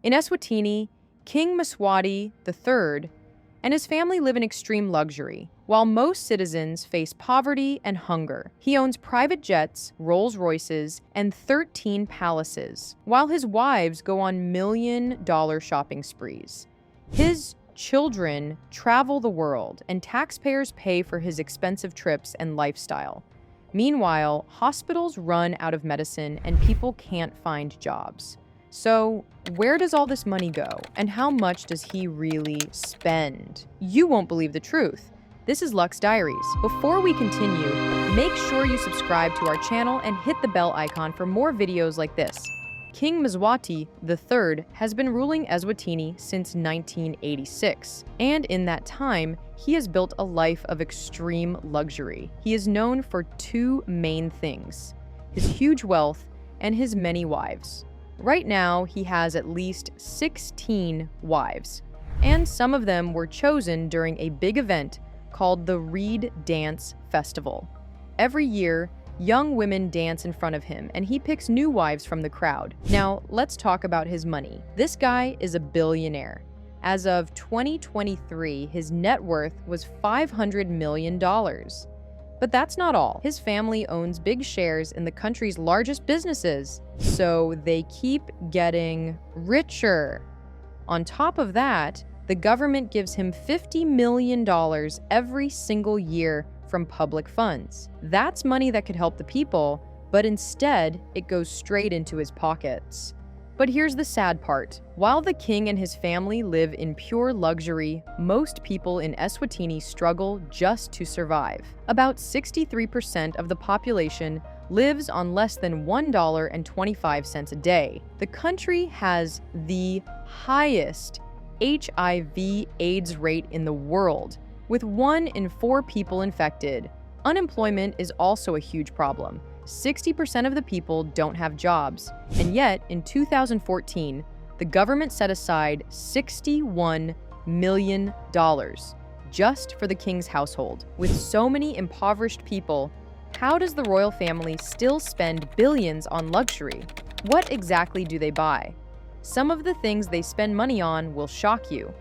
In Eswatini, King Mswati III and his family live in extreme luxury, while most citizens face poverty and hunger. He owns private jets, Rolls-Royces, and 13 palaces, while his wives go on million-dollar shopping sprees. His children travel the world, and taxpayers pay for his expensive trips and lifestyle. Meanwhile, hospitals run out of medicine and people can't find jobs. So, where does all this money go, and how much does he really spend? You won't believe the truth. This is Lux Diaries. Before we continue, make sure you subscribe to our channel and hit the bell icon for more videos like this. King Mswati III has been ruling Eswatini since 1986, and in that time, he has built a life of extreme luxury. He is known for two main things: his huge wealth and his many wives. Right now, he has at least 16 wives, and some of them were chosen during a big event called the Reed Dance Festival. Every year, young women dance in front of him, and he picks new wives from the crowd. Now, let's talk about his money. This guy is a billionaire. As of 2023, his net worth was $500 million. But that's not all. His family owns big shares in the country's largest businesses, so they keep getting richer. On top of that, the government gives him $50 million every single year from public funds. That's money that could help the people, but instead, it goes straight into his pockets. But here's the sad part. While the king and his family live in pure luxury, most people in Eswatini struggle just to survive. About 63% of the population lives on less than $1.25 a day. The country has the highest HIV/AIDS rate in the world, with 1 in 4 people infected. Unemployment is also a huge problem. 60% of the people don't have jobs, and yet, in 2014, the government set aside $61 million just for the king's household. With so many impoverished people, how does the royal family still spend billions on luxury? What exactly do they buy? Some of the things they spend money on will shock you.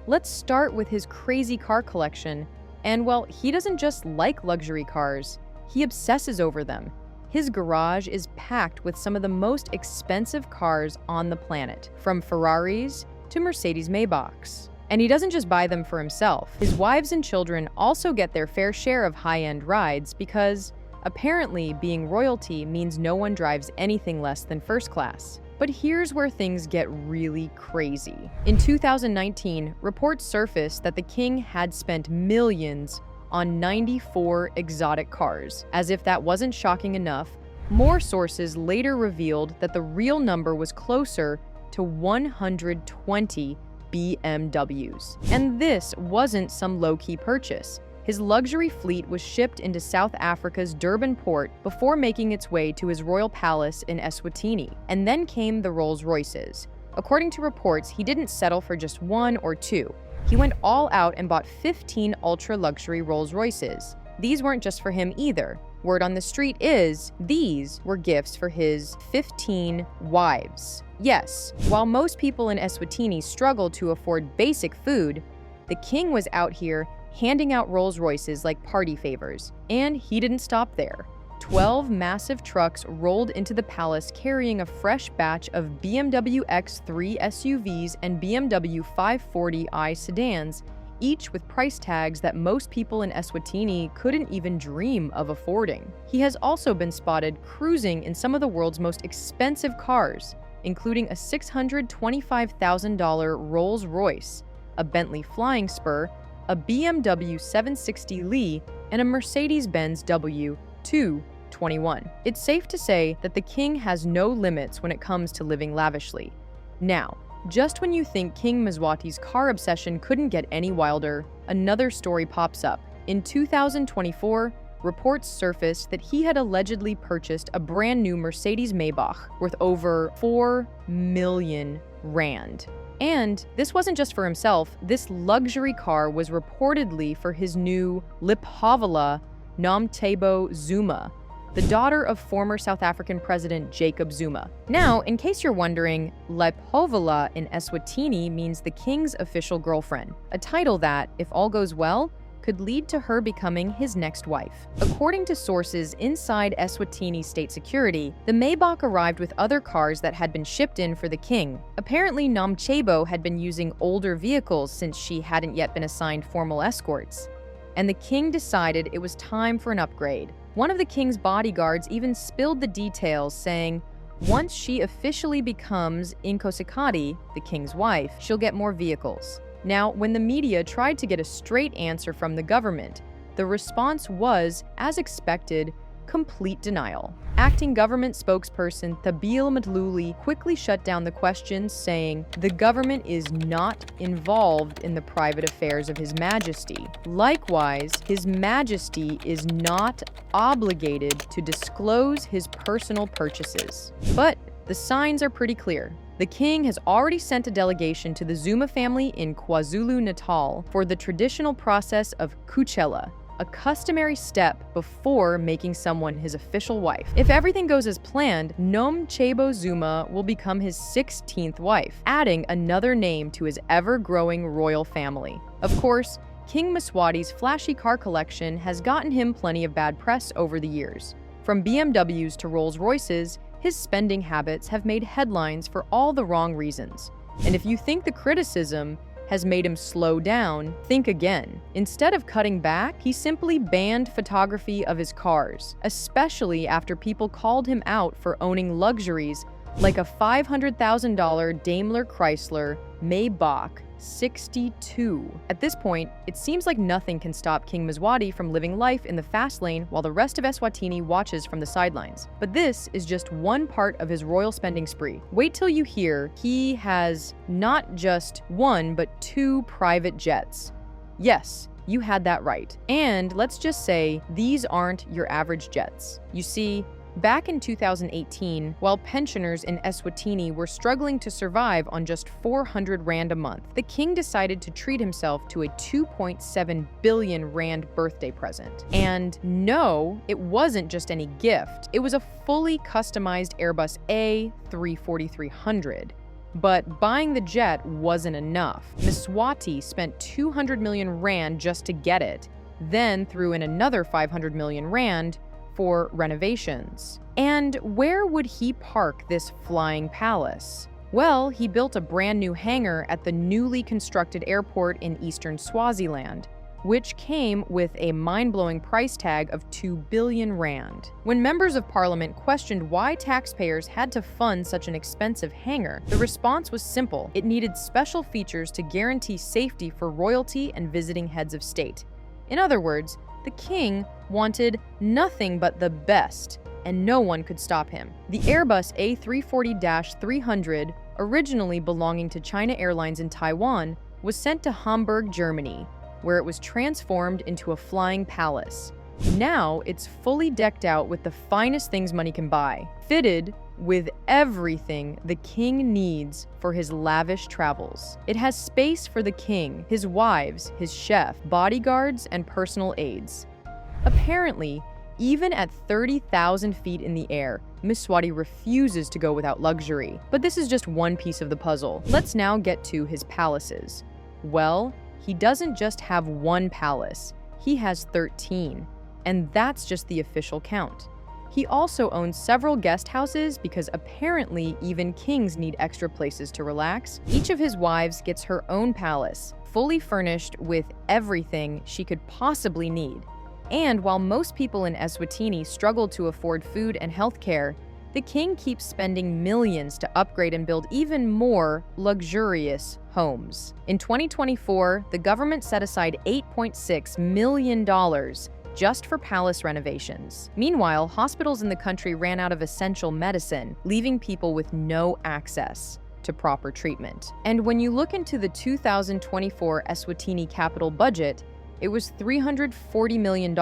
Let's start with his crazy car collection, and well, he doesn't just like luxury cars, he obsesses over them. His garage is packed with some of the most expensive cars on the planet, from Ferraris to Mercedes Maybachs. And he doesn't just buy them for himself. His wives and children also get their fair share of high-end rides because, apparently, being royalty means no one drives anything less than first class. But here's where things get really crazy. In 2019, reports surfaced that the king had spent millions on 94 exotic cars. As if that wasn't shocking enough, more sources later revealed that the real number was closer to 120 BMWs. And this wasn't some low-key purchase. His luxury fleet was shipped into South Africa's Durban port before making its way to his royal palace in Eswatini. And then came the Rolls-Royces. According to reports, he didn't settle for just 1 or 2. He went all out and bought 15 ultra-luxury Rolls-Royces. These weren't just for him either. Word on the street is, these were gifts for his 15 wives. Yes, while most people in Eswatini struggle to afford basic food, the king was out here handing out Rolls-Royces like party favors. And he didn't stop there. 12 massive trucks rolled into the palace carrying a fresh batch of BMW X3 SUVs and BMW 540i sedans, each with price tags that most people in Eswatini couldn't even dream of affording. He has also been spotted cruising in some of the world's most expensive cars, including a $625,000 Rolls-Royce, a Bentley Flying Spur, a BMW 760 Li, and a Mercedes-Benz W221. It's safe to say that the king has no limits when it comes to living lavishly. Now, just when you think King Mswati's car obsession couldn't get any wilder, another story pops up. In 2024, reports surfaced that he had allegedly purchased a brand new Mercedes Maybach worth over 4 million rand. And this wasn't just for himself. This luxury car was reportedly for his new Liphavala Namtebo Zuma, the daughter of former South African President Jacob Zuma. Now, in case you're wondering, Lephovala in Eswatini means the king's official girlfriend, a title that, if all goes well, could lead to her becoming his next wife. According to sources inside Eswatini State Security, the Maybach arrived with other cars that had been shipped in for the king. Apparently, Namchebo had been using older vehicles since she hadn't yet been assigned formal escorts, and the king decided it was time for an upgrade. One of the king's bodyguards even spilled the details, saying, once she officially becomes Inkosikati, the king's wife, she'll get more vehicles. Now, when the media tried to get a straight answer from the government, the response was, as expected, complete denial. Acting government spokesperson Thabil Matluli quickly shut down the questions, saying, the government is not involved in the private affairs of His Majesty. Likewise, His Majesty is not obligated to disclose his personal purchases. But the signs are pretty clear. The king has already sent a delegation to the Zuma family in KwaZulu-Natal for the traditional process of kuchela, a customary step before making someone his official wife. If everything goes as planned, Nomchebo Zuma will become his 16th wife, adding another name to his ever-growing royal family. Of course, King Mswati's flashy car collection has gotten him plenty of bad press over the years. From BMWs to Rolls-Royces, his spending habits have made headlines for all the wrong reasons. And if you think the criticism has made him slow down, think again. Instead of cutting back, he simply banned photography of his cars, especially after people called him out for owning luxuries like a $500,000 Daimler Chrysler Maybach 62. At this point, it seems like nothing can stop King Mswati from living life in the fast lane while the rest of Eswatini watches from the sidelines. But this is just one part of his royal spending spree. Wait till you hear he has not just one, but 2 private jets. Yes, you had that right. And let's just say these aren't your average jets. You see, back in 2018, while pensioners in Eswatini were struggling to survive on just 400 Rand a month, the king decided to treat himself to a 2.7 billion Rand birthday present. And no, it wasn't just any gift. It was a fully customized Airbus A340-300. But buying the jet wasn't enough. Mswati spent 200 million Rand just to get it, then threw in another 500 million Rand for renovations. And where would he park this flying palace? Well, he built a brand new hangar at the newly constructed airport in eastern Swaziland, which came with a mind-blowing price tag of 2 billion Rand. When members of parliament questioned why taxpayers had to fund such an expensive hangar, the response was simple. It needed special features to guarantee safety for royalty and visiting heads of state. In other words, the king wanted nothing but the best, and no one could stop him. The Airbus A340-300, originally belonging to China Airlines in Taiwan, was sent to Hamburg, Germany, where it was transformed into a flying palace. Now it's fully decked out with the finest things money can buy, fitted with everything the king needs for his lavish travels. It has space for the king, his wives, his chef, bodyguards, and personal aides. Apparently, even at 30,000 feet in the air, Mswati refuses to go without luxury. But this is just one piece of the puzzle. Let's now get to his palaces. Well, he doesn't just have one palace, he has 13, and that's just the official count. He also owns several guest houses because apparently even kings need extra places to relax. Each of his wives gets her own palace, fully furnished with everything she could possibly need. And while most people in Eswatini struggle to afford food and healthcare, the king keeps spending millions to upgrade and build even more luxurious homes. In 2024, the government set aside $8.6 million just for palace renovations. Meanwhile, hospitals in the country ran out of essential medicine, leaving people with no access to proper treatment. And when you look into the 2024 Eswatini capital budget, it was $340 million,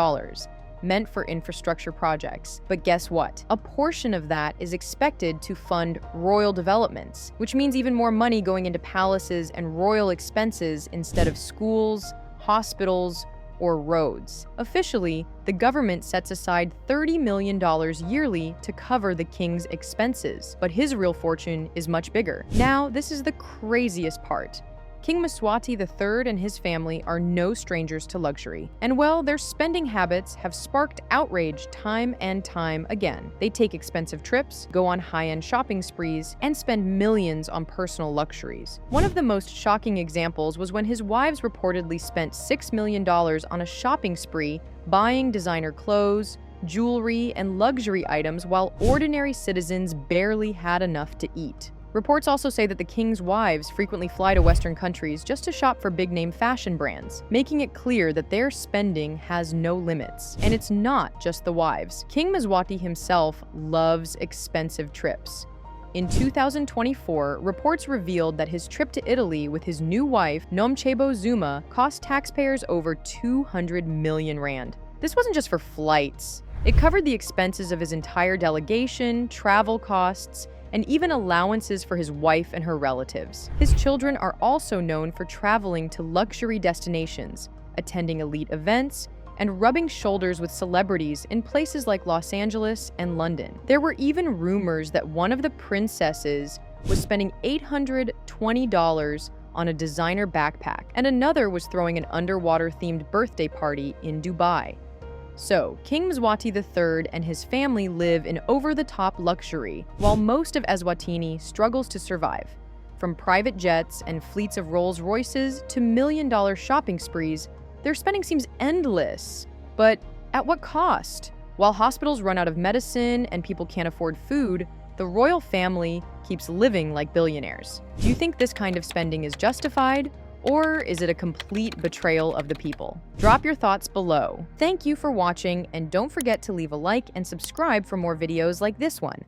meant for infrastructure projects. But guess what? A portion of that is expected to fund royal developments, which means even more money going into palaces and royal expenses instead of schools, hospitals, or roads. Officially, the government sets aside $30 million yearly to cover the king's expenses, but his real fortune is much bigger. Now, this is the craziest part. King Mswati III and his family are no strangers to luxury. And well, their spending habits have sparked outrage time and time again. They take expensive trips, go on high-end shopping sprees, and spend millions on personal luxuries. One of the most shocking examples was when his wives reportedly spent $6 million on a shopping spree buying designer clothes, jewelry, and luxury items while ordinary citizens barely had enough to eat. Reports also say that the king's wives frequently fly to Western countries just to shop for big-name fashion brands, making it clear that their spending has no limits. And it's not just the wives. King Mswati himself loves expensive trips. In 2024, reports revealed that his trip to Italy with his new wife, Nomchebo Zuma, cost taxpayers over 200 million rand. This wasn't just for flights. It covered the expenses of his entire delegation, travel costs, and even allowances for his wife and her relatives. His children are also known for traveling to luxury destinations, attending elite events, and rubbing shoulders with celebrities in places like Los Angeles and London. There were even rumors that one of the princesses was spending $820 on a designer backpack, and another was throwing an underwater-themed birthday party in Dubai. So, King Mswati III and his family live in over-the-top luxury, while most of Eswatini struggles to survive. From private jets and fleets of Rolls-Royces to million-dollar shopping sprees, their spending seems endless. But at what cost? While hospitals run out of medicine and people can't afford food, the royal family keeps living like billionaires. Do you think this kind of spending is justified? Or is it a complete betrayal of the people? Drop your thoughts below. Thank you for watching, and don't forget to leave a like and subscribe for more videos like this one.